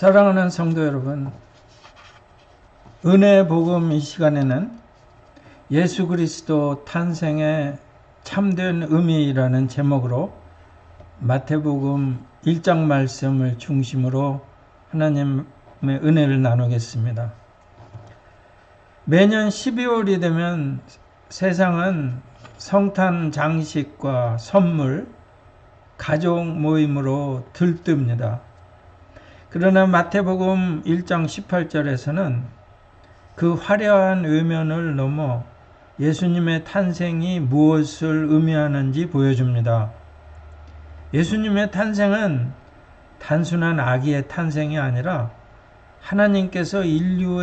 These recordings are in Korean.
사랑하는 성도 여러분, 은혜의 복음 이 시간에는 예수 그리스도 탄생의 참된 의미라는 제목으로 마태복음 1장 말씀을 중심으로 하나님의 은혜를 나누겠습니다. 매년 12월이 되면 세상은 성탄 장식과 선물, 가족 모임으로 들뜹니다. 그러나 마태복음 1장 18절에서는 그 화려한 외면을 넘어 예수님의 탄생이 무엇을 의미하는지 보여줍니다. 예수님의 탄생은 단순한 아기의 탄생이 아니라 하나님께서 인류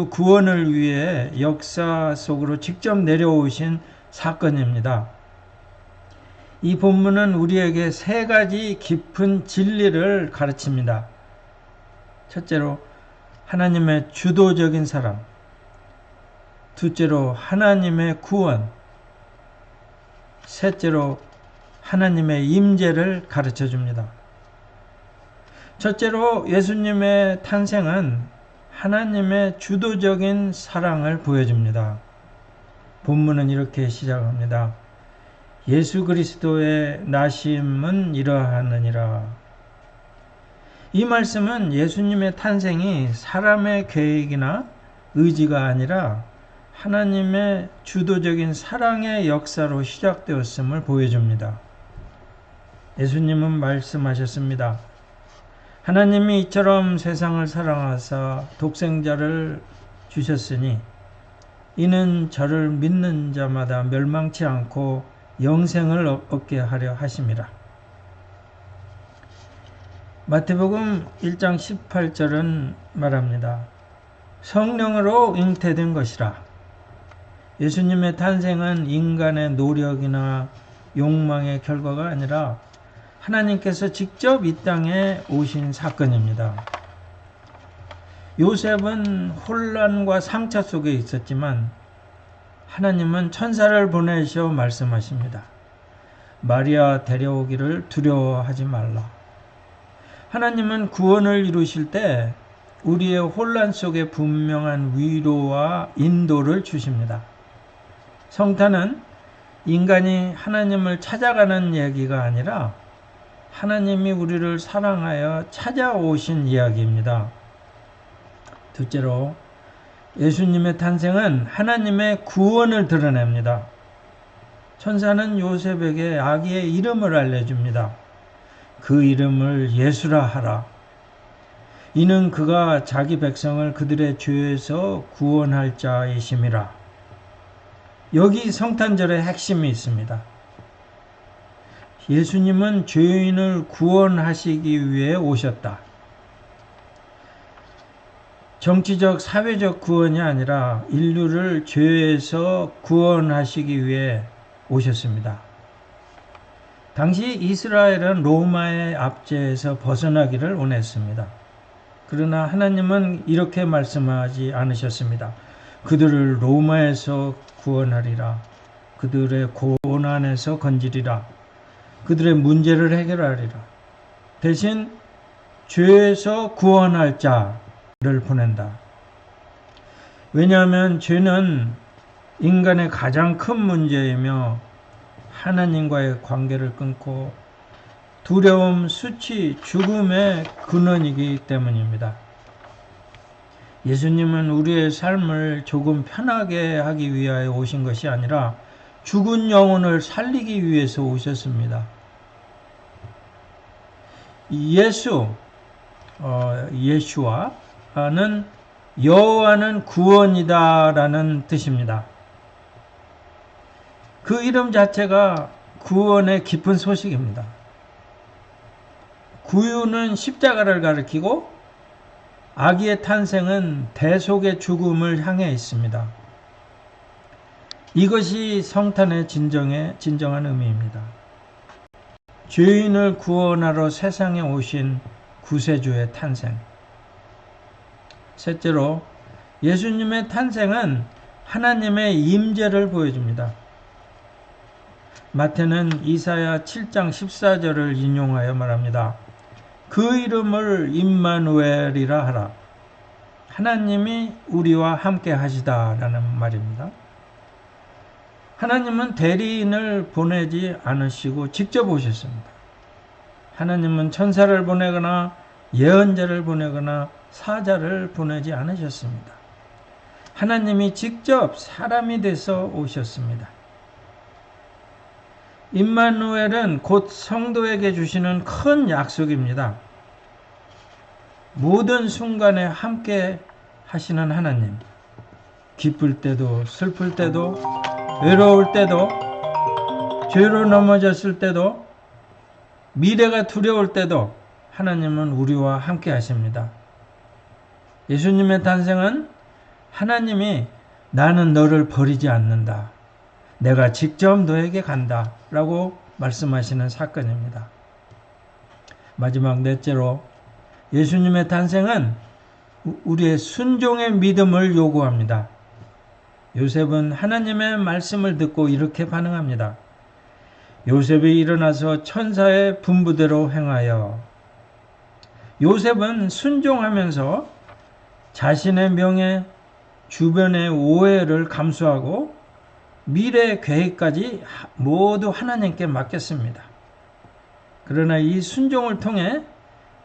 구원을 위해 역사 속으로 직접 내려오신 사건입니다. 이 본문은 우리에게 세 가지 깊은 진리를 가르칩니다. 첫째로 하나님의 주도적인 사랑, 둘째로 하나님의 구원, 셋째로 하나님의 임재를 가르쳐 줍니다. 첫째로 예수님의 탄생은 하나님의 주도적인 사랑을 보여줍니다. 본문은 이렇게 시작합니다. 예수 그리스도의 나심은 이러하느니라. 이 말씀은 예수님의 탄생이 사람의 계획이나 의지가 아니라 하나님의 주도적인 사랑의 역사로 시작되었음을 보여줍니다. 예수님은 말씀하셨습니다. 하나님이 이처럼 세상을 사랑하사 독생자를 주셨으니 이는 저를 믿는 자마다 멸망치 않고 영생을 얻게 하려 하심이라. 마태복음 1장 18절은 말합니다. 성령으로 잉태된 것이라. 예수님의 탄생은 인간의 노력이나 욕망의 결과가 아니라 하나님께서 직접 이 땅에 오신 사건입니다. 요셉은 혼란과 상처 속에 있었지만 하나님은 천사를 보내셔 말씀하십니다. 마리아 데려오기를 두려워하지 말라. 하나님은 구원을 이루실 때 우리의 혼란 속에 분명한 위로와 인도를 주십니다. 성탄은 인간이 하나님을 찾아가는 얘기가 아니라 하나님이 우리를 사랑하여 찾아오신 이야기입니다. 둘째로 예수님의 탄생은 하나님의 구원을 드러냅니다. 천사는 요셉에게 아기의 이름을 알려줍니다. 그 이름을 예수라 하라. 이는 그가 자기 백성을 그들의 죄에서 구원할 자이심이라. 여기 성탄절의 핵심이 있습니다. 예수님은 죄인을 구원하시기 위해 오셨다. 정치적, 사회적 구원이 아니라 인류를 죄에서 구원하시기 위해 오셨습니다. 당시 이스라엘은 로마의 압제에서 벗어나기를 원했습니다. 그러나 하나님은 이렇게 말씀하지 않으셨습니다. 그들을 로마에서 구원하리라. 그들의 고난에서 건지리라. 그들의 문제를 해결하리라. 대신 죄에서 구원할 자를 보낸다. 왜냐하면 죄는 인간의 가장 큰 문제이며 하나님과의 관계를 끊고 두려움, 수치, 죽음의 근원이기 때문입니다. 예수님은 우리의 삶을 조금 편하게 하기 위하여 오신 것이 아니라 죽은 영혼을 살리기 위해서 오셨습니다. 예수와는 여호와는 구원이다라는 뜻입니다. 그 이름 자체가 구원의 깊은 소식입니다. 구유는 십자가를 가리키고 아기의 탄생은 대속의 죽음을 향해 있습니다. 이것이 성탄의 진정한 의미입니다. 죄인을 구원하러 세상에 오신 구세주의 탄생. 셋째로 예수님의 탄생은 하나님의 임재를 보여줍니다. 마태는 이사야 7장 14절을 인용하여 말합니다. 그 이름을 임마누엘이라 하라. 하나님이 우리와 함께 하시다라는 말입니다. 하나님은 대리인을 보내지 않으시고 직접 오셨습니다. 하나님은 천사를 보내거나 예언자를 보내거나 사자를 보내지 않으셨습니다. 하나님이 직접 사람이 돼서 오셨습니다. 임마누엘은 곧 성도에게 주시는 큰 약속입니다. 모든 순간에 함께 하시는 하나님, 기쁠 때도 슬플 때도 외로울 때도 죄로 넘어졌을 때도 미래가 두려울 때도 하나님은 우리와 함께 하십니다. 예수님의 탄생은 하나님이 나는 너를 버리지 않는다, 내가 직접 너에게 간다 라고 말씀하시는 사건입니다. 마지막 넷째로, 예수님의 탄생은 우리의 순종의 믿음을 요구합니다. 요셉은 하나님의 말씀을 듣고 이렇게 반응합니다. 요셉이 일어나서 천사의 분부대로 행하여. 요셉은 순종하면서 자신의 명예, 주변의 오해를 감수하고 미래 계획까지 모두 하나님께 맡겼습니다. 그러나 이 순종을 통해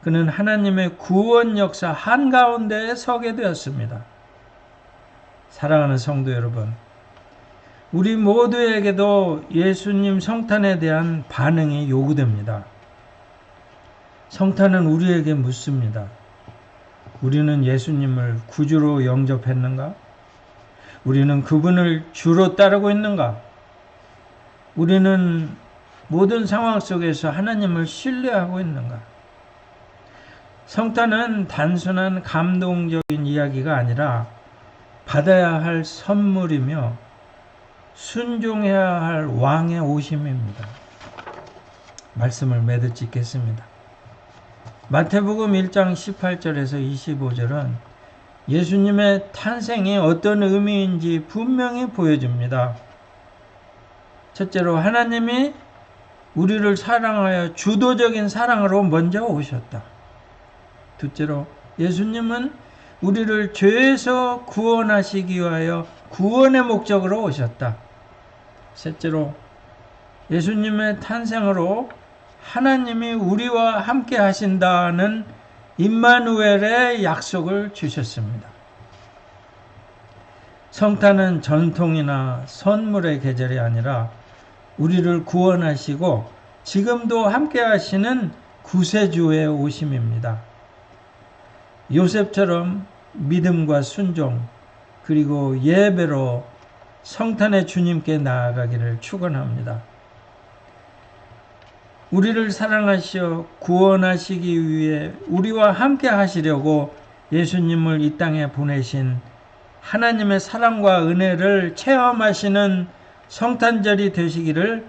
그는 하나님의 구원 역사 한가운데에 서게 되었습니다. 사랑하는 성도 여러분, 우리 모두에게도 예수님 성탄에 대한 반응이 요구됩니다. 성탄은 우리에게 묻습니다. 우리는 예수님을 구주로 영접했는가? 우리는 그분을 주로 따르고 있는가? 우리는 모든 상황 속에서 하나님을 신뢰하고 있는가? 성탄은 단순한 감동적인 이야기가 아니라 받아야 할 선물이며 순종해야 할 왕의 오심입니다. 말씀을 매듭 짓겠습니다. 마태복음 1장 18절에서 25절은 예수님의 탄생이 어떤 의미인지 분명히 보여줍니다. 첫째로, 하나님이 우리를 사랑하여 주도적인 사랑으로 먼저 오셨다. 둘째로, 예수님은 우리를 죄에서 구원하시기 위하여 구원의 목적으로 오셨다. 셋째로, 예수님의 탄생으로 하나님이 우리와 함께 하신다는 임마누엘의 약속을 주셨습니다. 성탄은 전통이나 선물의 계절이 아니라 우리를 구원하시고 지금도 함께 하시는 구세주의 오심입니다. 요셉처럼 믿음과 순종 그리고 예배로 성탄의 주님께 나아가기를 축원합니다. 우리를 사랑하시어 구원하시기 위해 우리와 함께 하시려고 예수님을 이 땅에 보내신 하나님의 사랑과 은혜를 체험하시는 성탄절이 되시기를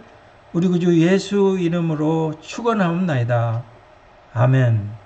우리 구주 예수 이름으로 축원하옵나이다. 아멘.